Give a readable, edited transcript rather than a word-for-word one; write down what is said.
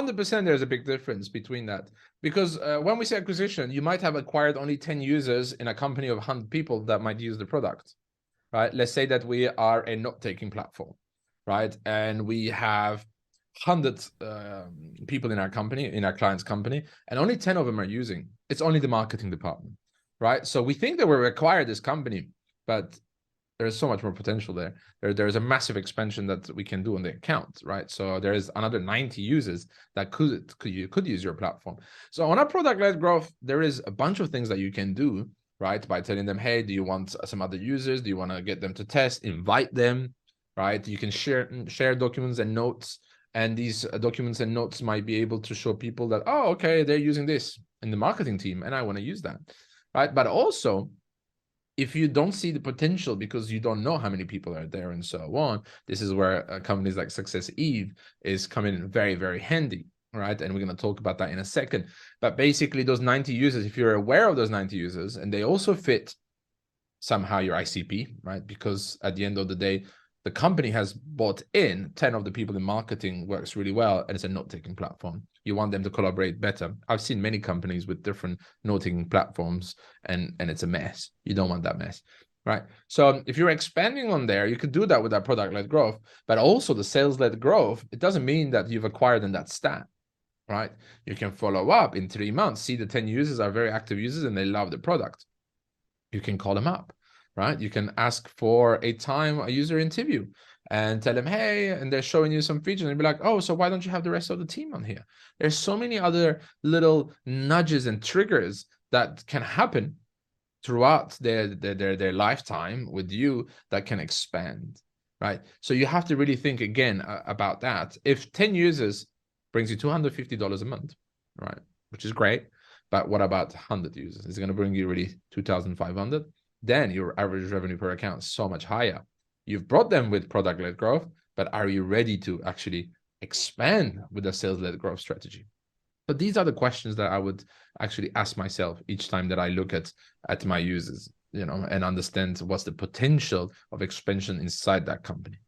100% there's a big difference between that, because when we say acquisition, you might have acquired only 10 users in a company of 100 people that might use the product, right? Let's say that we are a note-taking platform, right? And we have 100 people in our company, in our client's company, and only 10 of them are using. It's only the marketing department, right? So we think that we acquired this company, but there's so much more potential there. There's a massive expansion that we can do on the account, right? So there is another 90 users that could use your platform. So on a product-led growth, there is a bunch of things that you can do, right? By telling them, hey, do you want some other users? Do you want to get them to test? Invite them, right? You can share documents and notes, and these documents and notes might be able to show people that, oh, okay, they're using this in the marketing team, and I want to use that, right? But also, if you don't see the potential because you don't know how many people are there and so on, this is where companies like Successeve is coming very, very handy, right? And we're going to talk about that in a second. But basically, those 90 users, if you're aware of those 90 users, and they also fit somehow your ICP, right? Because at the end of the day, the company has bought in 10 of the people in marketing, works really well, and it's a note-taking platform. You want them to collaborate better. I've seen many companies with different note-taking platforms, and it's a mess. You don't want that mess, right? So if you're expanding on there, you could do that with that product-led growth, but also the sales-led growth. It doesn't mean that you've acquired in that stat, right? You can follow up in 3 months, see the 10 users are very active users and they love the product. You can call them up, right? You can ask for a user interview and tell them, hey, and they're showing you some features and be like, oh, so why don't you have the rest of the team on here? There's so many other little nudges and triggers that can happen throughout their lifetime with you that can expand, right? So you have to really think again about that. If 10 users brings you $250 a month, right? Which is great. But what about 100 users? It's going to bring you really 2,500. Then your average revenue per account is so much higher. You've brought them with product-led growth, but are you ready to actually expand with a sales-led growth strategy? But these are the questions that I would actually ask myself each time that I look at my users, and understand what's the potential of expansion inside that company.